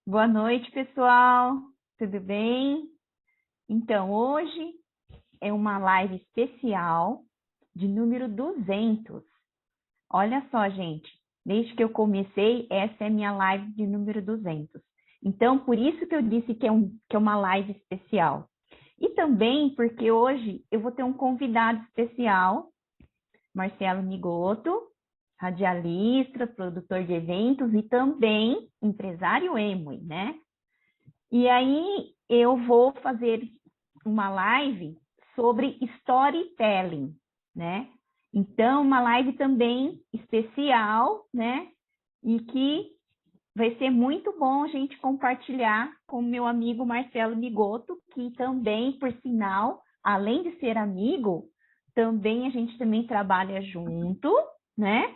Boa noite, pessoal. Tudo bem? Então, hoje é uma live especial de número 200. Olha só, gente, desde que eu comecei, essa é a minha live de número 200. Então, por isso que eu disse que é uma live especial. E também porque hoje eu vou ter um convidado especial, Marcelo Migoto, radialista, produtor de eventos e também empresário Emoi, né? E aí eu vou fazer uma live sobre storytelling, né? Então, uma live também especial, né? E que vai ser muito bom a gente compartilhar com o meu amigo Marcelo Migoto, que também, por sinal, além de ser amigo, também a gente também trabalha junto, né?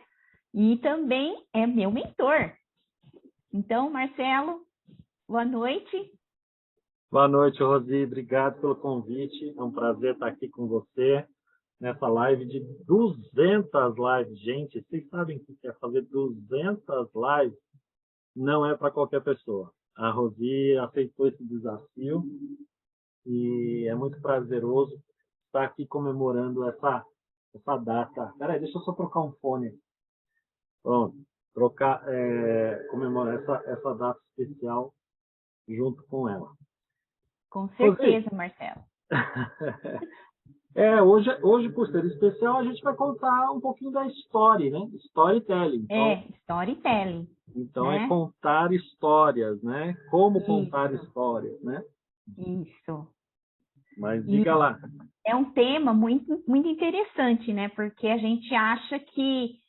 E também é meu mentor. Então, Marcelo, boa noite. Boa noite, Rosi. Obrigado pelo convite. É um prazer estar aqui com você nessa live de 200 lives. Gente, vocês sabem que quer fazer 200 lives? Não é para qualquer pessoa. A Rosi aceitou esse desafio e é muito prazeroso estar aqui comemorando essa data. Peraí, deixa eu só trocar um fone. Pronto, comemorar essa data especial junto com ela. Com Rosi, certeza, Marcelo. hoje, por ser especial, a gente vai contar um pouquinho da história, né? Storytelling. Storytelling, Então é né? contar histórias, né? Como contar Isso, histórias, né? isso. Mas E diga lá. é um tema muito, muito interessante, né? Porque a gente acha que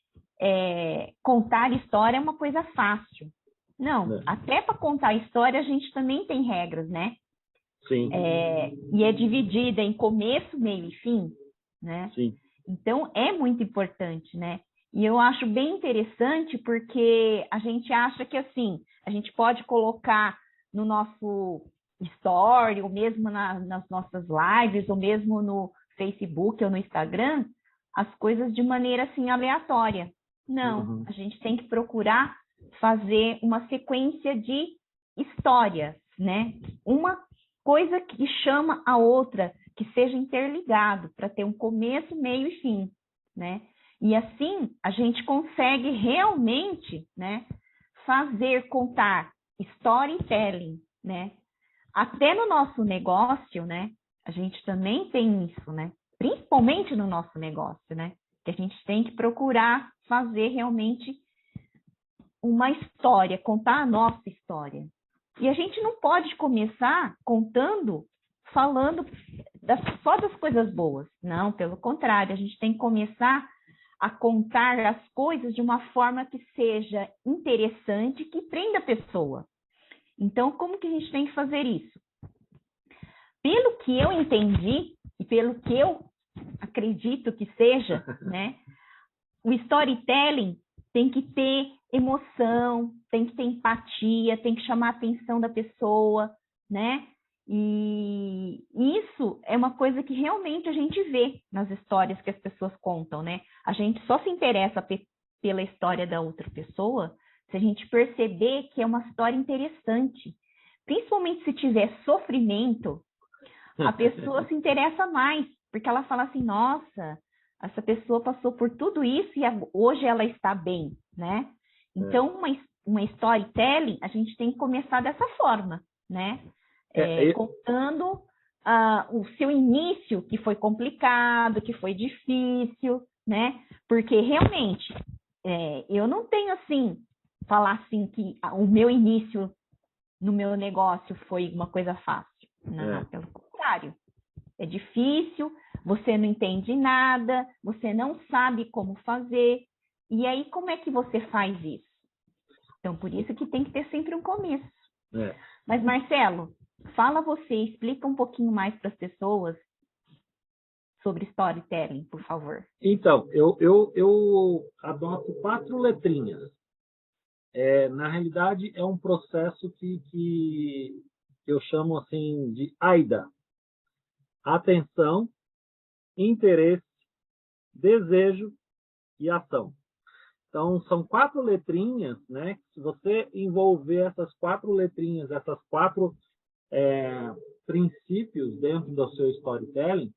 contar história é uma coisa fácil. Não, Né? até para contar história a gente também tem regras, né? Sim, E é dividida em começo, meio e fim, né? sim. Então, é muito importante, né? E eu acho bem interessante porque a gente acha que, assim, a gente pode colocar no nosso story, ou mesmo nas nossas lives, ou mesmo no Facebook ou no Instagram, as coisas de maneira, assim, aleatória. Não, Uhum. a gente tem que procurar fazer uma sequência de histórias, né? Uma coisa que chama a outra, que seja interligado, para ter um começo, meio e fim, né? E assim a gente consegue realmente, né, contar storytelling, né? Até no nosso negócio, né? A gente também tem isso, né? Principalmente no nosso negócio, né? Que a gente tem que procurar fazer realmente uma história, contar a nossa história. E a gente não pode começar falando só das coisas boas. Não, pelo contrário, a gente tem que começar a contar as coisas de uma forma que seja interessante, que prenda a pessoa. Então, como que a gente tem que fazer isso? Pelo que eu entendi e pelo que eu acredito que seja, né? O storytelling tem que ter emoção, tem que ter empatia, tem que chamar a atenção da pessoa, né? E isso é uma coisa que realmente a gente vê nas histórias que as pessoas contam, né? A gente só se interessa pela história da outra pessoa se a gente perceber que é uma história interessante. Principalmente se tiver sofrimento, a pessoa se interessa mais, porque ela fala assim, nossa, essa pessoa passou por tudo isso e hoje ela está bem, né? Então, uma storytelling, a gente tem que começar dessa forma, né? Contando o seu início, que foi complicado, que foi difícil, né? Porque realmente, eu não tenho assim, falar assim que o meu início no meu negócio foi uma coisa fácil. Não, pelo contrário. É difícil, você não entende nada, você não sabe como fazer. E aí, como é que você faz isso? Então, por isso que tem que ter sempre um começo. Mas, Marcelo, fala você, explica um pouquinho mais para as pessoas sobre storytelling, por favor. Então, eu adoto 4 letrinhas. Na realidade, é um processo que eu chamo assim de AIDA. Atenção, interesse, desejo e ação. Então, são 4 letrinhas, né? Se você envolver essas 4 letrinhas, essas 4 princípios dentro do seu storytelling,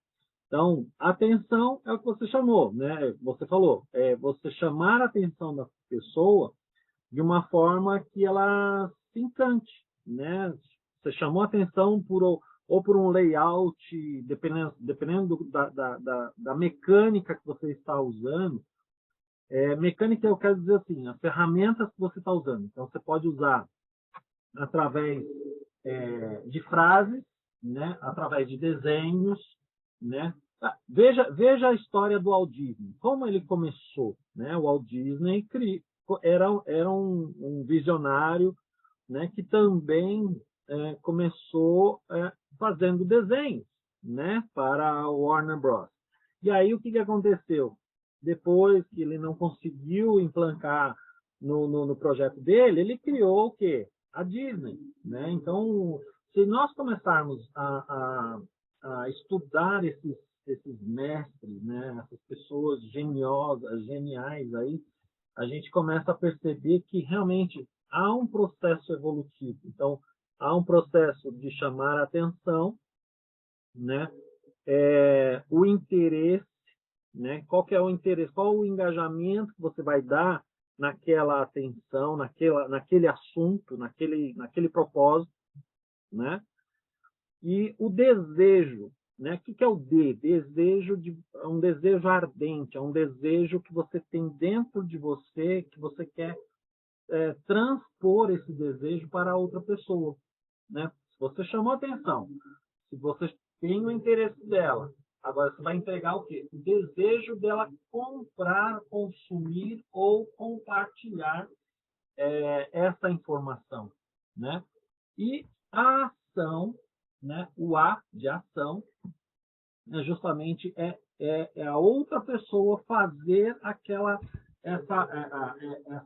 então, atenção é o que você chamou, né? Você falou, você chamar a atenção da pessoa de uma forma que ela se encante, né? Você chamou a atenção ou por um layout, dependendo da mecânica que você está usando. Mecânica, eu quero dizer assim, as ferramentas que você está usando. Então, você pode usar através de frases, né? Através de desenhos, né? Veja a história do Walt Disney, como ele começou, né? O Walt Disney era um visionário, né? Que também começou fazendo desenhos, né? Para a Warner Bros. E aí o que aconteceu? Depois que ele não conseguiu implantar no projeto dele, ele criou o quê? A Disney, né? Então, se nós começarmos a estudar esses mestres, né? Essas pessoas geniosas, geniais aí, a gente começa a perceber que realmente há um processo evolutivo. Então, há um processo de chamar a atenção, né? O interesse, né? Qual que é o interesse? Qual o engajamento que você vai dar naquela atenção, naquele assunto, naquele propósito, né? E o desejo, né? O que é o desejo? É um desejo ardente, é um desejo que você tem dentro de você, que você quer transpor esse desejo para outra pessoa, né? Se você chamou atenção, se você tem o interesse dela, agora você vai entregar o quê? O desejo dela comprar, consumir ou compartilhar essa informação, né? E a ação, né? O A de ação, justamente a outra pessoa fazer essa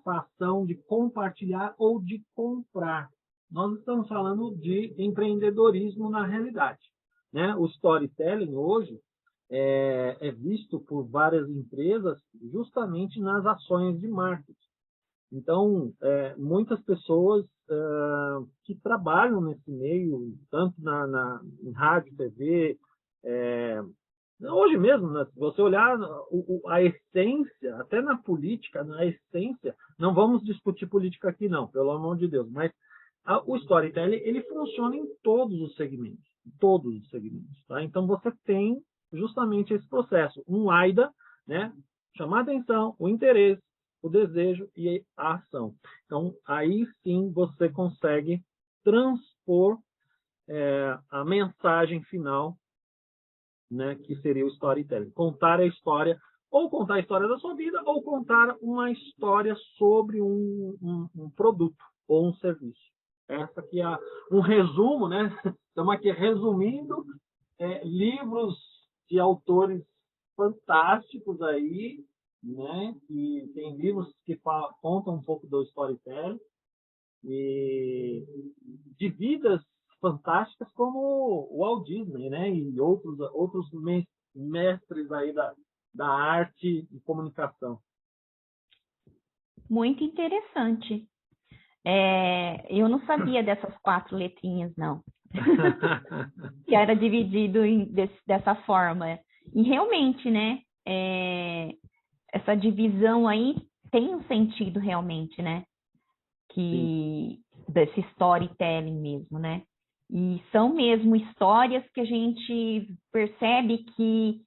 ação de compartilhar ou de comprar. Nós estamos falando de empreendedorismo na realidade, né? O storytelling hoje é visto por várias empresas justamente nas ações de marketing. Então, muitas pessoas que trabalham nesse meio, tanto em rádio, TV, hoje mesmo, né, se você olhar a essência, até na política, na essência, não vamos discutir política aqui não, pelo amor de Deus, mas o storytelling, ele funciona em todos os segmentos, tá? Então, você tem justamente esse processo, um AIDA, né? Chamar a atenção, o interesse, o desejo e a ação. Então, aí sim você consegue transpor a mensagem final, né, que seria o storytelling. Contar a história, ou contar a história da sua vida, ou contar uma história sobre um produto ou um serviço. Essa aqui é um resumo, né? Estamos aqui resumindo livros de autores fantásticos aí, né? E tem livros que contam um pouco do storytelling e de vidas fantásticas como o Walt Disney, né? E outros mestres aí da arte e comunicação. Muito interessante. Eu não sabia dessas 4 letrinhas, não. Que era dividido dessa forma. E realmente, né? Essa divisão aí tem um sentido realmente, né? Desse storytelling mesmo, né? E são mesmo histórias que a gente percebe que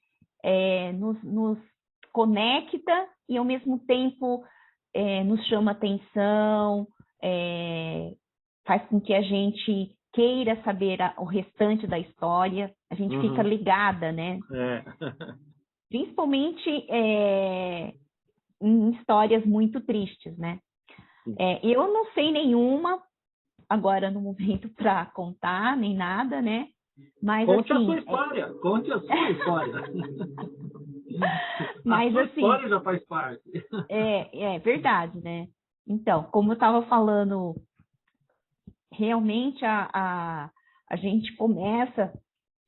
nos conecta e ao mesmo tempo nos chama atenção, faz com que a gente queira saber o restante da história, a gente fica ligada, né? Principalmente em histórias muito tristes, né? Eu não sei nenhuma agora no momento para contar, nem nada, né? Mas, conte assim, a sua história, conte a sua história. Mas, a sua assim, história já faz parte. É verdade, né? Então, como eu estava falando, realmente a gente começa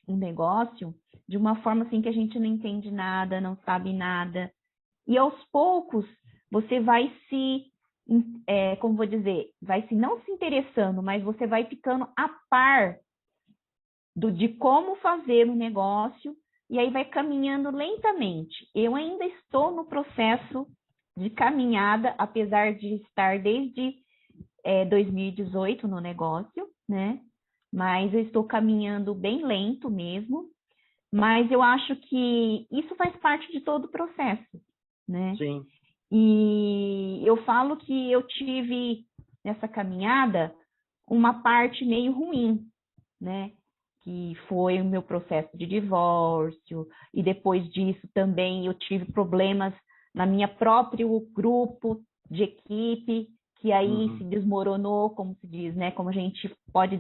um negócio de uma forma assim que a gente não entende nada, não sabe nada. E aos poucos você vai como vou dizer, vai se não se interessando, mas você vai ficando a par de como fazer o negócio, e aí vai caminhando lentamente. Eu ainda estou no processo de caminhada, apesar de estar desde 2018 no negócio, né? Mas eu estou caminhando bem lento mesmo, mas eu acho que isso faz parte de todo o processo, né? Sim. E eu falo que eu tive nessa caminhada uma parte meio ruim, né? Que foi o meu processo de divórcio, e depois disso também eu tive problemas na minha próprio grupo de equipe, que aí se desmoronou, como se diz, né? Como a gente pode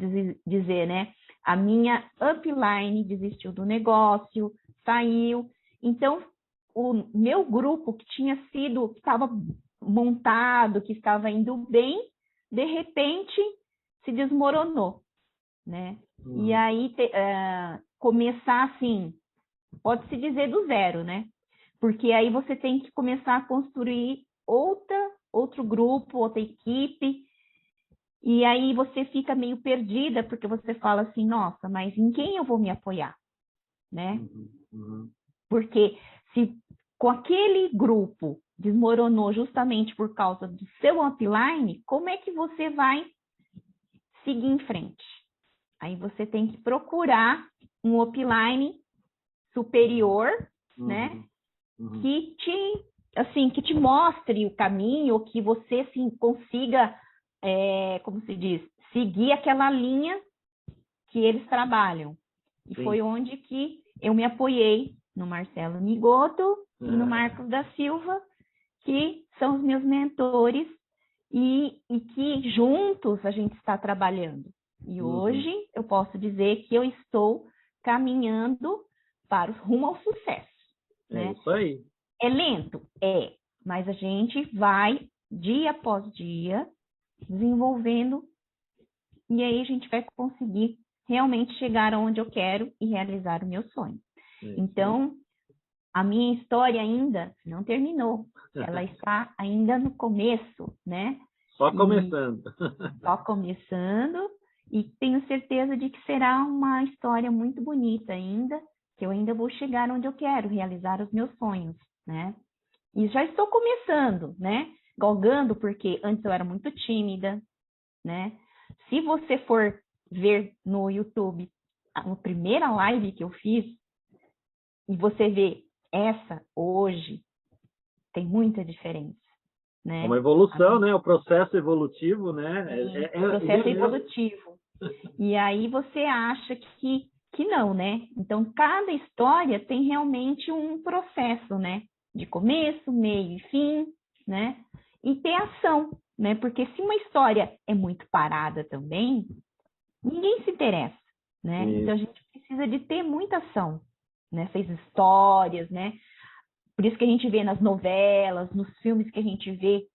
dizer, né? A minha upline desistiu do negócio, saiu. Então, o meu grupo que estava montado, que estava indo bem, de repente se desmoronou, né? E aí começar assim, pode-se dizer do zero, né? Porque aí você tem que começar a construir outro grupo, outra equipe, e aí você fica meio perdida, porque você fala assim, nossa, mas em quem eu vou me apoiar, né? Porque se com aquele grupo desmoronou justamente por causa do seu upline, como é que você vai seguir em frente? Aí você tem que procurar um upline superior, né? Que te mostre o caminho, que você assim, consiga, como se diz, seguir aquela linha que eles trabalham. E foi onde que eu me apoiei no Marcelo Migoto e no Marcos da Silva, que são os meus mentores e que juntos a gente está trabalhando. E hoje eu posso dizer que eu estou caminhando para rumo ao sucesso. Né? Isso aí. É lento? É, mas a gente vai dia após dia desenvolvendo e aí a gente vai conseguir realmente chegar onde eu quero e realizar o meu sonho. Então, a minha história ainda não terminou. Ela está ainda no começo, né? Só começando. Só começando, e tenho certeza de que será uma história muito bonita ainda, que eu ainda vou chegar onde eu quero, realizar os meus sonhos, né? E já estou começando, né? Galgando, porque antes eu era muito tímida, né? Se você for ver no YouTube a primeira live que eu fiz, e você vê essa hoje, tem muita diferença. Né? Uma evolução, né? O processo evolutivo, né? Processo evolutivo. E aí você acha que não, né? Então, cada história tem realmente um processo, né? De começo, meio e fim, né? E ter ação, né? Porque se uma história é muito parada também, ninguém se interessa, né? Então, a gente precisa de ter muita ação nessas histórias, né? Por isso que a gente vê nas novelas, nos filmes que a gente vê,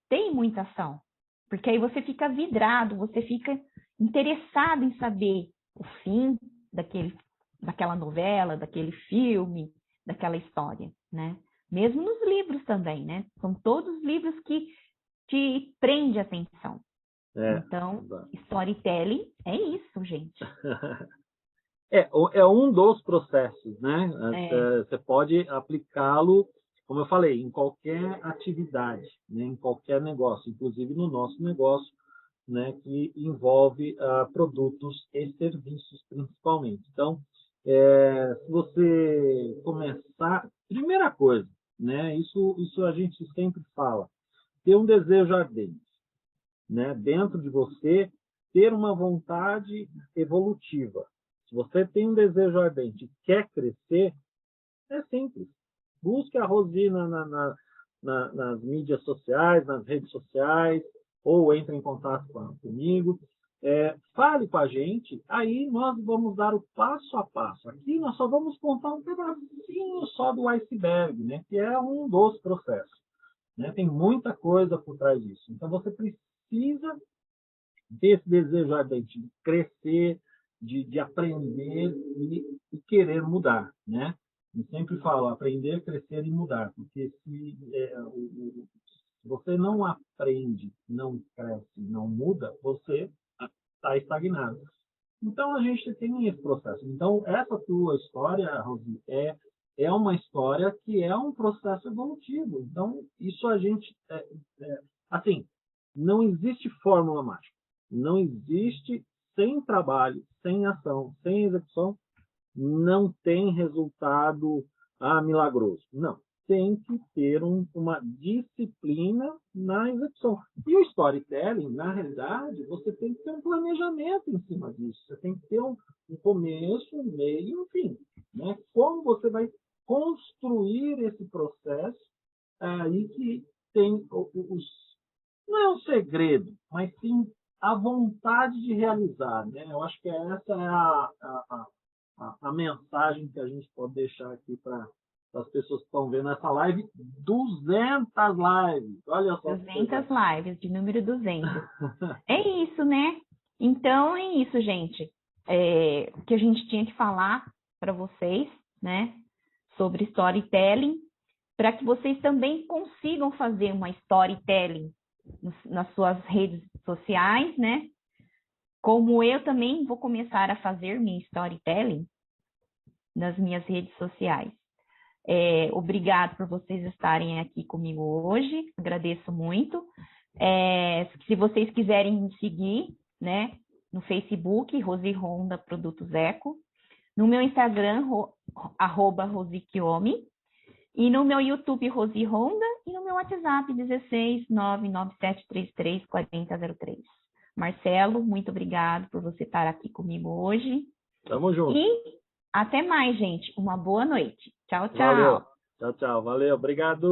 tem muita ação. Porque aí você fica vidrado, você fica interessado em saber o fim daquela novela, daquele filme, daquela história, né? Mesmo nos livros também, né? São todos livros que te prendem a atenção. Então, storytelling é isso, gente. É um dos processos, né? Você pode aplicá-lo, como eu falei, em qualquer atividade, né? Em qualquer negócio, inclusive no nosso negócio, né? Que envolve produtos e serviços principalmente. Então, se você começar, primeira coisa, né? Isso a gente sempre fala, ter um desejo ardente, né? Dentro de você, ter uma vontade evolutiva. Se você tem um desejo ardente e quer crescer, é simples. Busque a Rosina nas mídias sociais, nas redes sociais, ou entre em contato comigo. Fale com a gente, aí nós vamos dar o passo a passo. Aqui nós só vamos contar um pedacinho só do iceberg, né? Que é um dos processos. Né? Tem muita coisa por trás disso. Então você precisa desse desejo ardente de crescer, de aprender e querer mudar, né? Eu sempre falo, aprender, crescer e mudar, porque Se você não aprende, não cresce, não muda, você está estagnado. Então, a gente tem esse processo. Então, essa tua história, Rosi, é uma história que é um processo evolutivo. Então, isso a gente... assim, não existe fórmula mágica. Não existe sem trabalho, sem ação, sem execução, não tem resultado milagroso. Não. Tem que ter uma disciplina na execução. E o storytelling, na realidade, você tem que ter um planejamento em cima disso. Você tem que ter um começo, um meio e um fim. Né? Como você vai construir esse processo aí que tem não é um segredo, mas sim a vontade de realizar. Né? Eu acho que essa é a mensagem que a gente pode deixar aqui para as pessoas que estão vendo essa live. 200 lives! Olha só. 200 lives, de número 200. É isso, né? Então, é isso, gente. O que a gente tinha que falar para vocês, né? Sobre storytelling, para que vocês também consigam fazer uma storytelling nas suas redes sociais, né? Como eu também vou começar a fazer minha storytelling nas minhas redes sociais. Obrigado por vocês estarem aqui comigo hoje, agradeço muito. Se vocês quiserem me seguir, né, no Facebook, Rosi Honda Produtos Eco, no meu Instagram, @rosicchiomi, e no meu YouTube, Rosi Honda, e no meu WhatsApp, 16 997334003. Marcelo, muito obrigado por você estar aqui comigo hoje. Tamo junto. E até mais, gente. Uma boa noite. Tchau, tchau. Valeu. Tchau, tchau. Valeu. Obrigado.